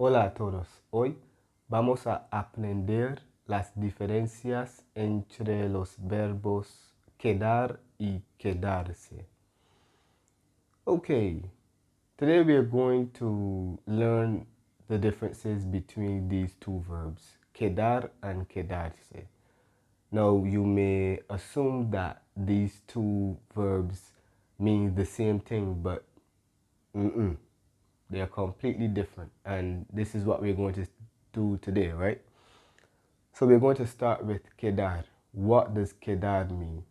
Hola a todos. Hoy vamos a aprender las diferencias entre los verbos quedar y quedarse. Okay, today we are going to learn the differences between these two verbs, quedar and quedarse. Now, you may assume that these two verbs mean the same thing, but they are completely different, and this is what we're going to do today, right? So we're going to start with Quedar. What does Quedar mean?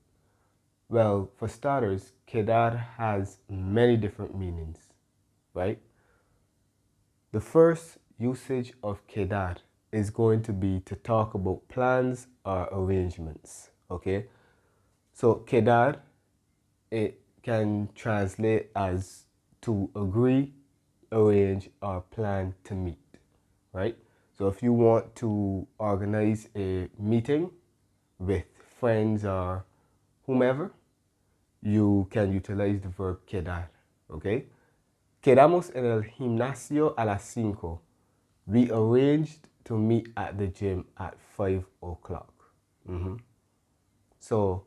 Well, for starters, Quedar has many different meanings, right? The first usage of Quedar is going to be to talk about plans or arrangements, okay? So Quedar, it can translate as to agree, arrange, or plan to meet, right? So if you want to organize a meeting with friends or whomever, you can utilize the verb quedar, okay? Quedamos en el gimnasio a las 5. We arranged to meet at the gym at 5 o'clock. So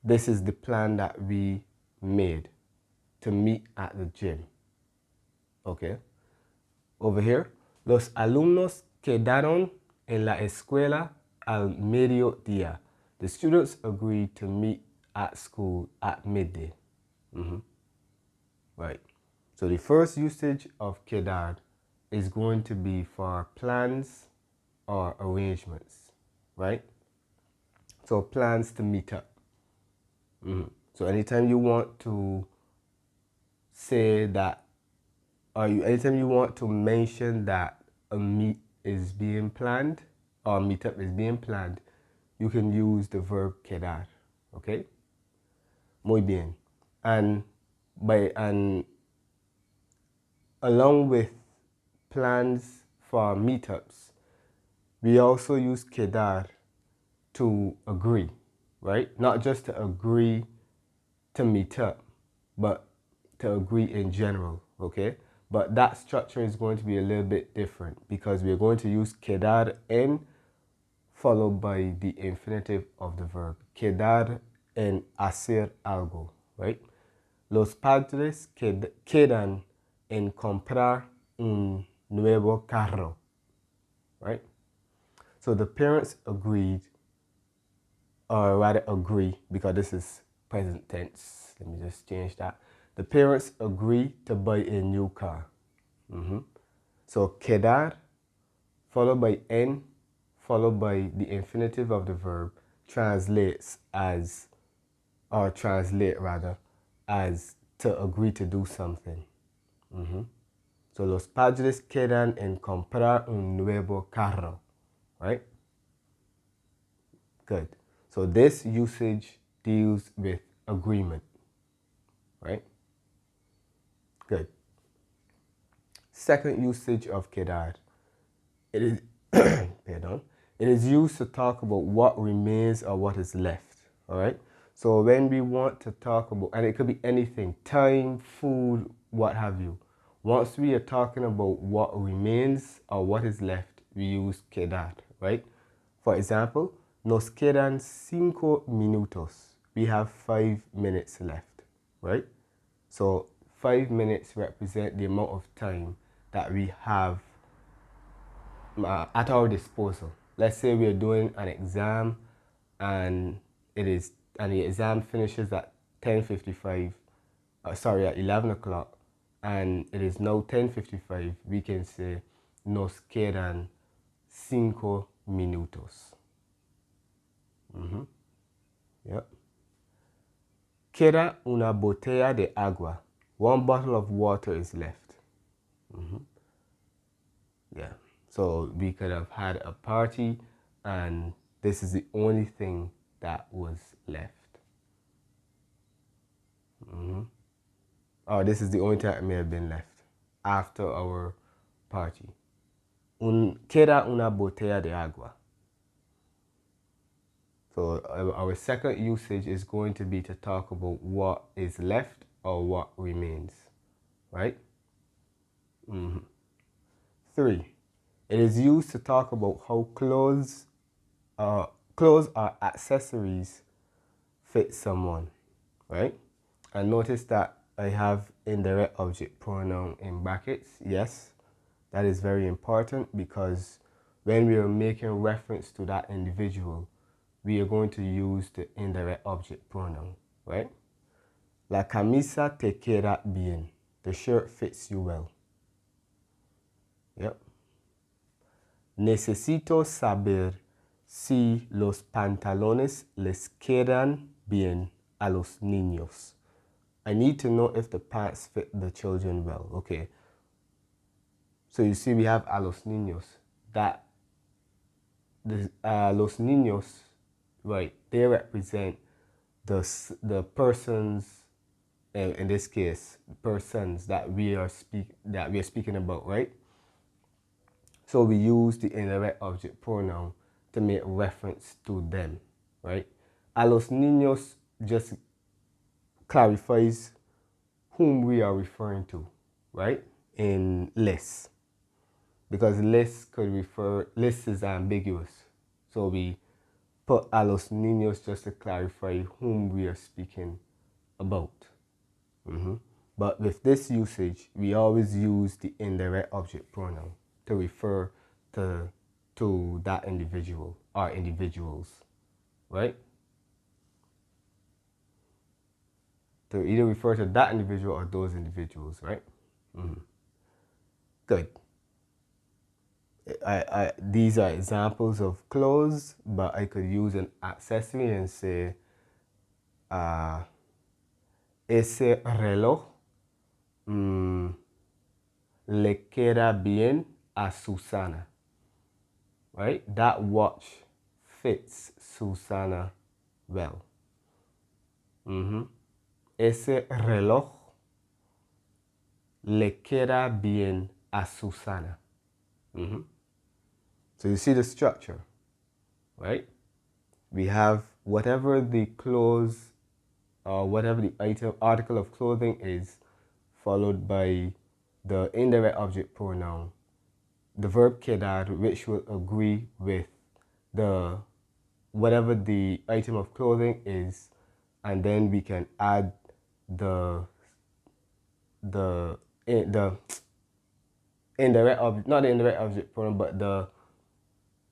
this is the plan that we made to meet at the gym, okay? Over here, los alumnos quedaron en la escuela al mediodía. The students agreed to meet at school at midday. Right. So the first usage of quedar is going to be for plans or arrangements, right? So plans to meet up. So anytime you want to say that, anytime you want to mention that a meet is being planned or meetup is being planned, you can use the verb quedar, okay? Muy bien. And along with plans for meetups, we also use quedar to agree, right? Not just to agree to meet up, but to agree in general, okay? But that structure is going to be a little bit different because we're going to use quedar en followed by the infinitive of the verb. Quedar en hacer algo, right? Los padres quedan en comprar un nuevo carro, right? So the parents agreed, or rather agree, because this is present tense. Let me just change that. The parents agree to buy a new car. So quedar followed by en followed by the infinitive of the verb translates as, or translate rather, as to agree to do something. So los padres quedan en comprar un nuevo carro, right? Good. So this usage deals with agreement, right? Good. Second usage of quedar. It is, pardon, it is used to talk about what remains or what is left, all right? So when we want to talk about, and it could be anything, time, food, what have you. Once we are talking about what remains or what is left, we use quedar, right? For example, nos quedan 5 minutos. We have 5 minutes left, right? So 5 minutes represent the amount of time that we have at our disposal. Let's say we're doing an exam and the exam finishes at 10:55, at 11 o'clock, and it is now 10:55. We can say nos quedan 5 minutos. Yep. Queda una botella de agua. One bottle of water is left. Yeah. So we could have had a party and this is the only thing that was left. Or this is the only thing that may have been left after our party. Queda una botella de agua. So our second usage is going to be to talk about what is left or what remains, right? 3. It is used to talk about how clothes or accessories fit someone, right? And notice that I have indirect object pronoun in brackets. Yes, that is very important because when we are making reference to that individual, we are going to use the indirect object pronoun, right? La camisa te queda bien. The shirt fits you well. Yep. Necesito saber si los pantalones les quedan bien a los niños. I need to know if the pants fit the children well. Okay. So you see we have a los niños. That los niños, right, they represent the persons, in this case, persons that we are speaking about, right? So we use the indirect object pronoun to make reference to them, right? A los niños just clarifies whom we are referring to, right? In les. Because les is ambiguous. So we put a los niños just to clarify whom we are speaking about. But with this usage, we always use the indirect object pronoun to refer to that individual or individuals, right? To either refer to that individual or those individuals, right? Good. These are examples of clothes, but I could use an accessory and say, ese reloj le queda bien a Susana, right? That watch fits Susana well. Ese reloj le queda bien a Susana. So you see the structure, right? We have whatever the clothes or whatever the article of clothing is, followed by the indirect object pronoun, the verb quedar, which will agree with the whatever the item of clothing is, and then we can add the indirect object, not the indirect object pronoun, but the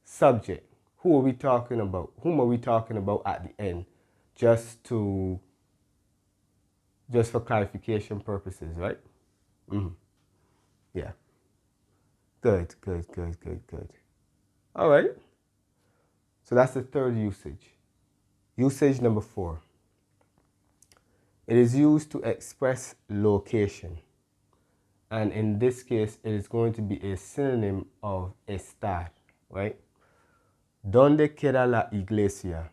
subject. Who are we talking about? Whom are we talking about at the end? Just for clarification purposes, right? Yeah. Good. All right. So that's the third usage. Usage number 4. It is used to express location. And in this case, it is going to be a synonym of estar, right? ¿Dónde queda la iglesia?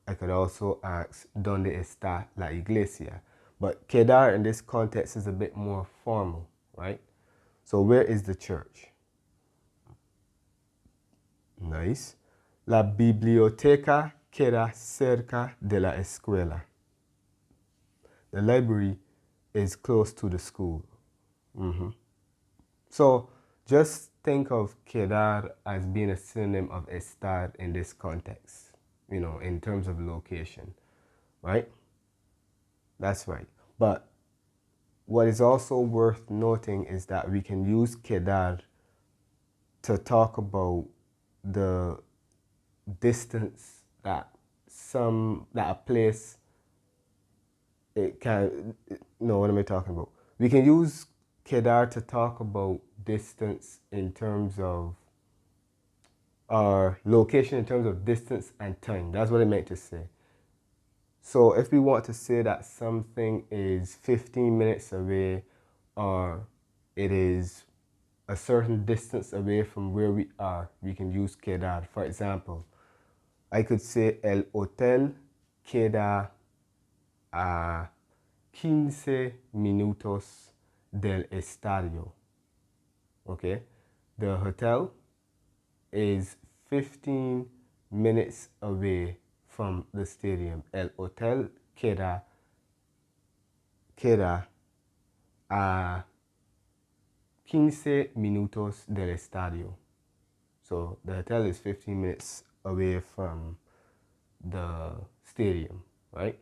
I could also ask, ¿Dónde está la iglesia? But quedar in this context is a bit more formal, right? So where is the church? Nice. La biblioteca queda cerca de la escuela. The library is close to the school. So just think of quedar as being a synonym of estar in this context, in terms of location, right? That's right. But what is also worth noting is that we can use quedar to talk about the distance that a place it can. No, what am I talking about? We can use quedar to talk about distance in terms of our location, in terms of distance and time. That's what I meant to say. So if we want to say that something is 15 minutes away, or it is a certain distance away from where we are, we can use quedar. For example, I could say el hotel queda a 15 minutos del estadio. Okay? The hotel is 15 minutes away from the stadium. El hotel queda a 15 minutos del estadio. So the hotel is 15 minutes away from the stadium, right?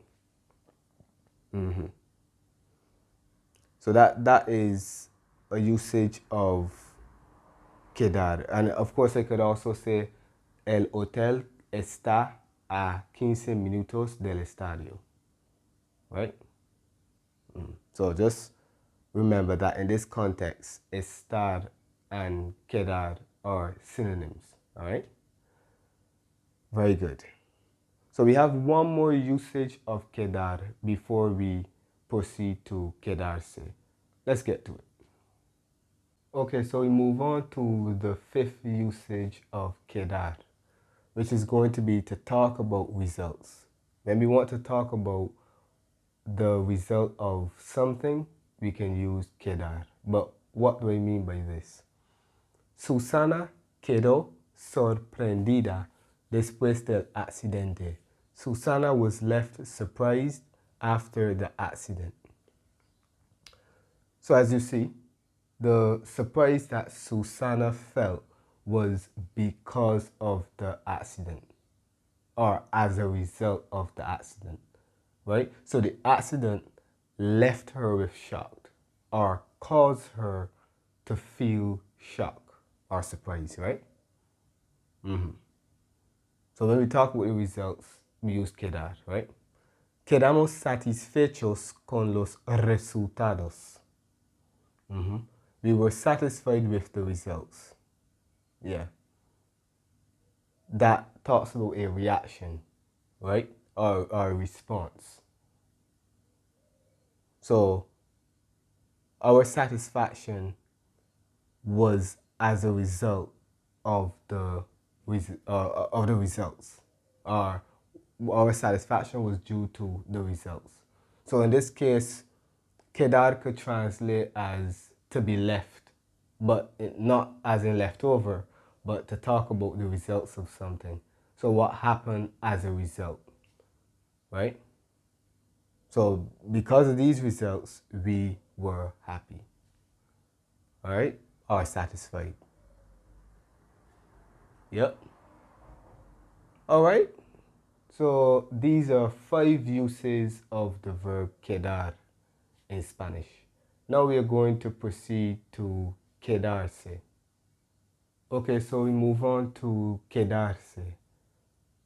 So that is a usage of quedar. And of course, I could also say el hotel está a 15 minutos del estadio, right? So just remember that in this context, estar and quedar are synonyms, all right? Very good. So we have one more usage of quedar before we proceed to quedarse. Let's get to it. Okay, so we move on to the fifth usage of quedar, which is going to be to talk about results. When we want to talk about the result of something, we can use quedar. But what do I mean by this? Susana quedó sorprendida después del accidente. Susana was left surprised after the accident. So as you see, the surprise that Susana felt was because of the accident or as a result of the accident, right? So the accident left her with shock or caused her to feel shock or surprise, right? So when we talk about the results, we use quedar, right? Quedamos satisfechos con los resultados. We were satisfied with the results. Yeah. That talks about a reaction, right? Or a response. So our satisfaction was as a result of the results. Or our satisfaction was due to the results. So in this case, quedar could translate as to be left, but not as in leftover, but to talk about the results of something. So what happened as a result, right? So because of these results, we were happy, all right, or satisfied. Yep. All right. So these are 5 uses of the verb quedar in Spanish. Now we are going to proceed to quedarse. Okay, so we move on to quedarse.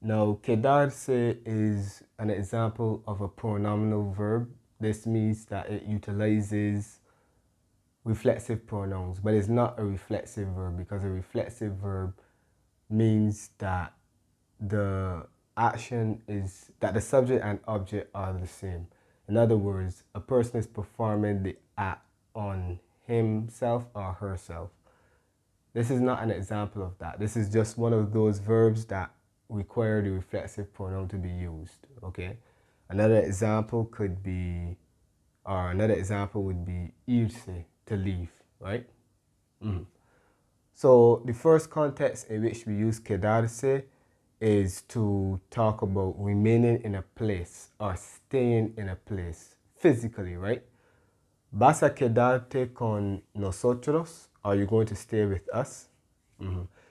Now, quedarse is an example of a pronominal verb. This means that it utilizes reflexive pronouns, but it's not a reflexive verb because a reflexive verb means that the action is that the subject and object are the same. In other words, a person is performing the act on himself or herself. This is not an example of that. This is just one of those verbs that require the reflexive pronoun to be used, okay? Another example could be, or another example would be irse, to leave, right? So the first context in which we use quedarse is to talk about remaining in a place or staying in a place physically, right? ¿Vas a quedarte con nosotros? Are you going to stay with us?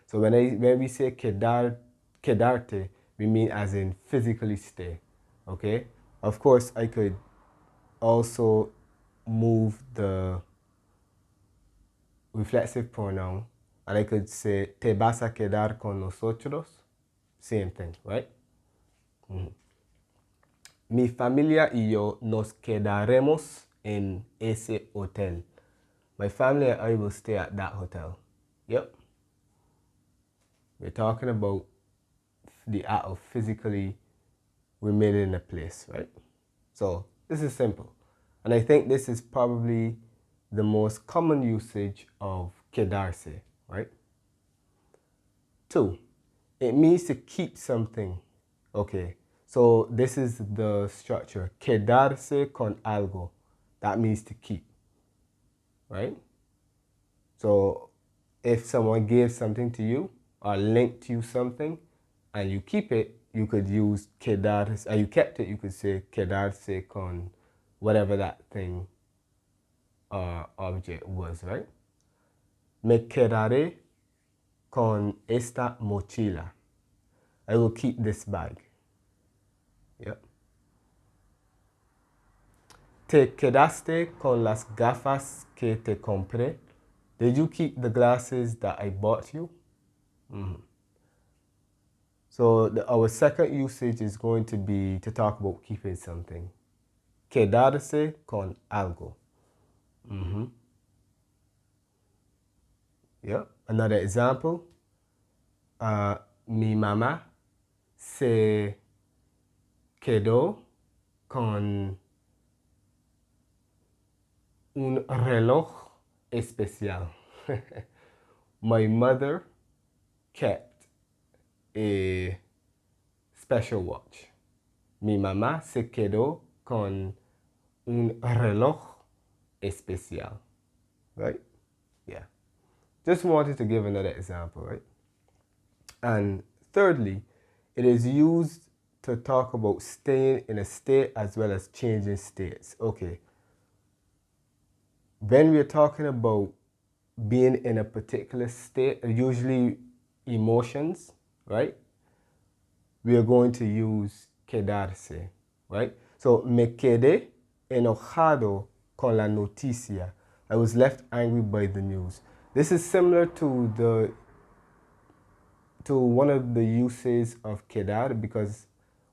So when we say quedarte, we mean as in physically stay, okay? Of course, I could also move the reflexive pronoun and I could say te vas a quedar con nosotros. Same thing, right? Mi familia y yo nos quedaremos en ese hotel. My family and I will stay at that hotel. Yep. We're talking about the act of physically remaining in a place, right? So this is simple. And I think this is probably the most common usage of quedarse, right? 2, it means to keep something. Okay, so this is the structure. Quedarse con algo. That means to keep, right? So if someone gave something to you or linked you something and you keep it, you could use quedarse, and you kept it, you could say quedarse con whatever that thing or object was, right? Me quedaré con esta mochila. I will keep this bag. Yep. ¿Te quedaste con las gafas que te compré? Did you keep the glasses that I bought you? Mm-hmm. So our second usage is going to be to talk about keeping something. Quedarse con algo. Mm-hmm. Yep. Another example. Mi mamá se quedó con un reloj especial. My mother kept a special watch. Mi mamá se quedó con un reloj especial. Right? Yeah. Just wanted to give another example, right? And thirdly, it is used to talk about staying in a state as well as changing states. Okay. When we're talking about being in a particular state, usually emotions, right? We are going to use quedarse, right? So, me quedé enojado con la noticia. I was left angry by the news. This is similar to one of the uses of quedar, because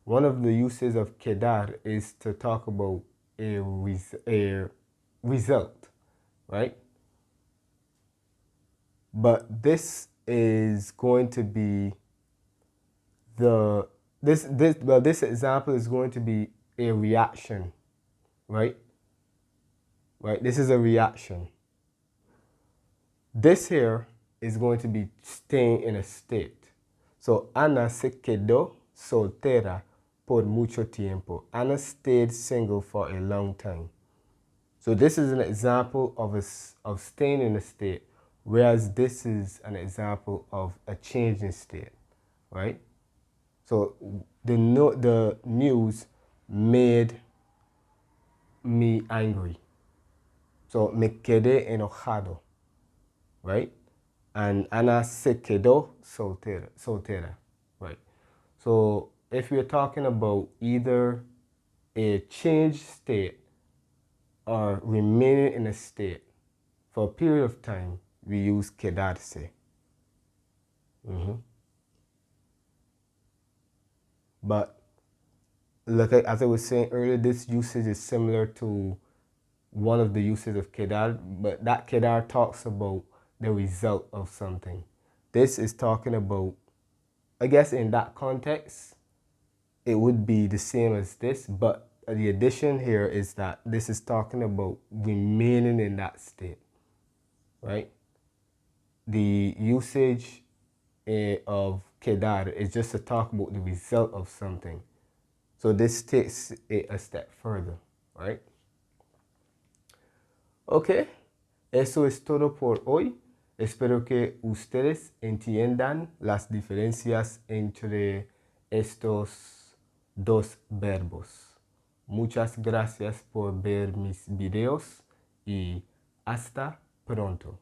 one of the uses of quedar is to talk about a result, right? But this is going to be this example is going to be a reaction, right? Right? This is a reaction. This here is going to be staying in a state. So Ana se quedó soltera por mucho tiempo. Ana stayed single for a long time. So this is an example of staying in a state, whereas this is an example of a changing state, right? So the news made me angry. So me quedé enojado, right? And Ana se quedó soltera, right? So if we're talking about either a changed state or remaining in a state for a period of time, we use quedarse. But look, as I was saying earlier, this usage is similar to one of the uses of quedar, but that quedar talks about the result of something. This is talking about, I guess in that context, it would be the same as this, but the addition here is that this is talking about remaining in that state, right? The usage of quedar is just to talk about the result of something. So this takes it a step further, right? Ok, eso es todo por hoy. Espero que ustedes entiendan las diferencias entre estos dos verbos. Muchas gracias por ver mis videos y hasta pronto.